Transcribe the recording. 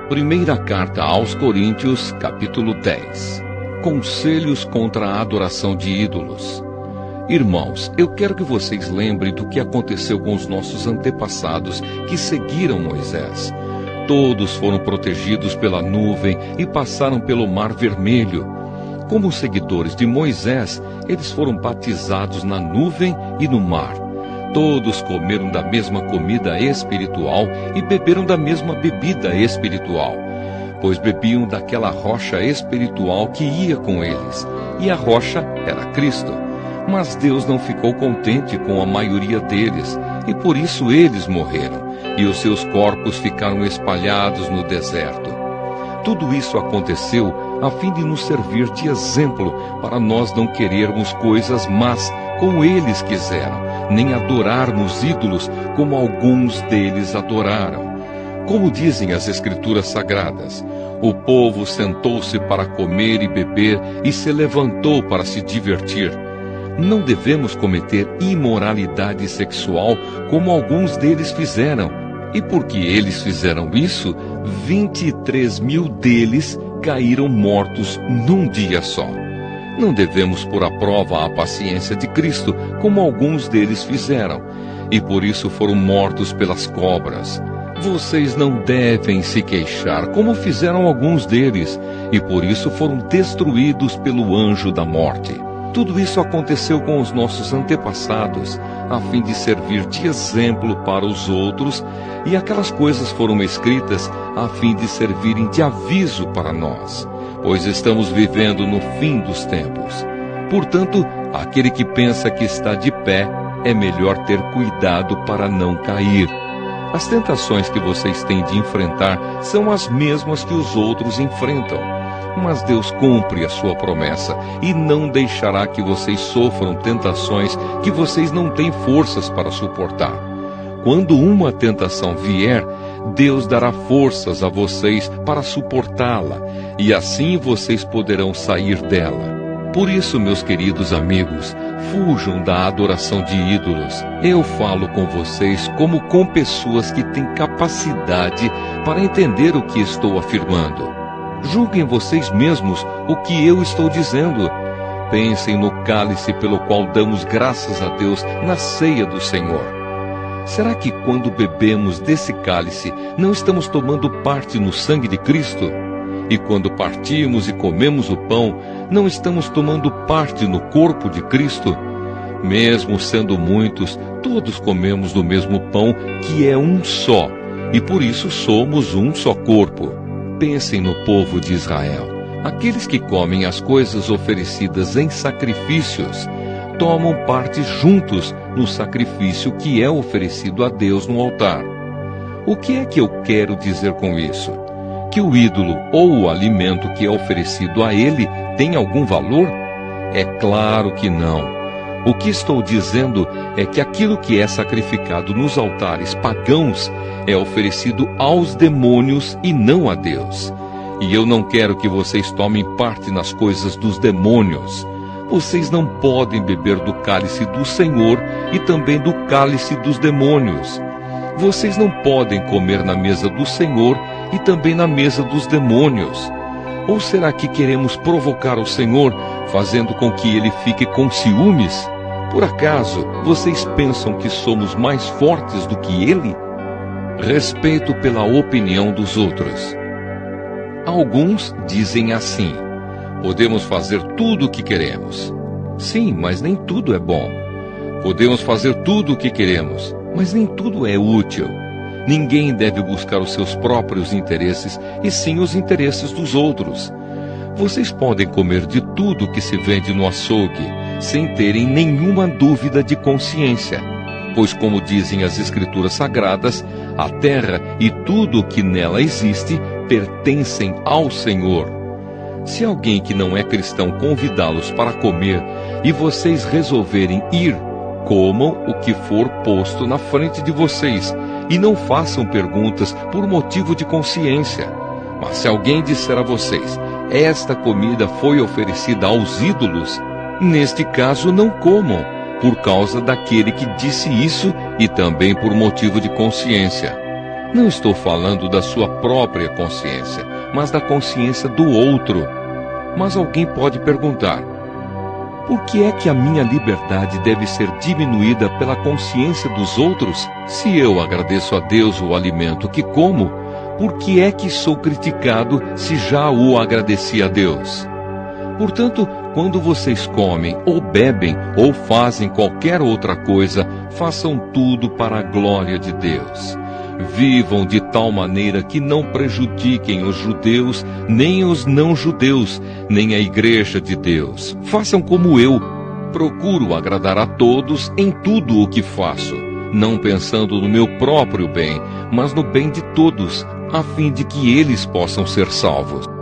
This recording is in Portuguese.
Primeira carta aos Coríntios, capítulo 10. Conselhos contra a adoração de ídolos. Irmãos, eu quero que vocês lembrem do que aconteceu com os nossos antepassados que seguiram Moisés. Todos foram protegidos pela nuvem e passaram pelo Mar Vermelho. Como seguidores de Moisés, eles foram batizados na nuvem e no mar. Todos comeram da mesma comida espiritual e beberam da mesma bebida espiritual, pois bebiam daquela rocha espiritual que ia com eles, e a rocha era Cristo. Mas Deus não ficou contente com a maioria deles, e por isso eles morreram, e os seus corpos ficaram espalhados no deserto. Tudo isso aconteceu a fim de nos servir de exemplo para nós não querermos coisas más como eles quiseram, nem adorarmos ídolos como alguns deles adoraram. Como dizem as Escrituras Sagradas, o povo sentou-se para comer e beber e se levantou para se divertir. Não devemos cometer imoralidade sexual como alguns deles fizeram. E porque eles fizeram isso, 23 mil deles caíram mortos num dia só. Não devemos pôr à prova a paciência de Cristo, como alguns deles fizeram, e por isso foram mortos pelas cobras. Vocês não devem se queixar, como fizeram alguns deles, e por isso foram destruídos pelo anjo da morte. Tudo isso aconteceu com os nossos antepassados, a fim de servir de exemplo para os outros, e aquelas coisas foram escritas a fim de servirem de aviso para nós, pois estamos vivendo no fim dos tempos. Portanto, aquele que pensa que está de pé, é melhor ter cuidado para não cair. As tentações que vocês têm de enfrentar são as mesmas que os outros enfrentam. Mas Deus cumpre a sua promessa e não deixará que vocês sofram tentações que vocês não têm forças para suportar. Quando uma tentação vier, Deus dará forças a vocês para suportá-la, e assim vocês poderão sair dela. Por isso, meus queridos amigos, fujam da adoração de ídolos. Eu falo com vocês como com pessoas que têm capacidade para entender o que estou afirmando. Julguem vocês mesmos o que eu estou dizendo. Pensem no cálice pelo qual damos graças a Deus na ceia do Senhor. Será que quando bebemos desse cálice, não estamos tomando parte no sangue de Cristo? E quando partimos e comemos o pão, não estamos tomando parte no corpo de Cristo? Mesmo sendo muitos, todos comemos do mesmo pão, que é um só, e por isso somos um só corpo. Pensem no povo de Israel. Aqueles que comem as coisas oferecidas em sacrifícios tomam parte juntos no sacrifício que é oferecido a Deus no altar. O que é que eu quero dizer com isso? Que o ídolo ou o alimento que é oferecido a ele tem algum valor? É claro que não. O que estou dizendo é que aquilo que é sacrificado nos altares pagãos é oferecido aos demônios e não a Deus. E eu não quero que vocês tomem parte nas coisas dos demônios. Vocês não podem beber do cálice do Senhor e também do cálice dos demônios. Vocês não podem comer na mesa do Senhor e também na mesa dos demônios. Ou será que queremos provocar o Senhor, fazendo com que ele fique com ciúmes? Por acaso, vocês pensam que somos mais fortes do que ele? Respeito pela opinião dos outros. Alguns dizem assim: podemos fazer tudo o que queremos. Sim, mas nem tudo é bom. Podemos fazer tudo o que queremos, mas nem tudo é útil. Ninguém deve buscar os seus próprios interesses, e sim os interesses dos outros. Vocês podem comer de tudo que se vende no açougue, sem terem nenhuma dúvida de consciência. Pois, como dizem as Escrituras Sagradas, a terra e tudo o que nela existe pertencem ao Senhor. Se alguém que não é cristão convidá-los para comer e vocês resolverem ir, comam o que for posto na frente de vocês e não façam perguntas por motivo de consciência. Mas se alguém disser a vocês: esta comida foi oferecida aos ídolos, neste caso não comam, por causa daquele que disse isso e também por motivo de consciência. Não estou falando da sua própria consciência, mas da consciência do outro. Mas alguém pode perguntar: por que é que a minha liberdade deve ser diminuída pela consciência dos outros? Se eu agradeço a Deus o alimento que como, por que é que sou criticado se já o agradeci a Deus? Portanto, quando vocês comem, ou bebem, ou fazem qualquer outra coisa, façam tudo para a glória de Deus. Vivam de tal maneira que não prejudiquem os judeus, nem os não-judeus, nem a igreja de Deus. Façam como eu. Procuro agradar a todos em tudo o que faço, não pensando no meu próprio bem, mas no bem de todos, a fim de que eles possam ser salvos.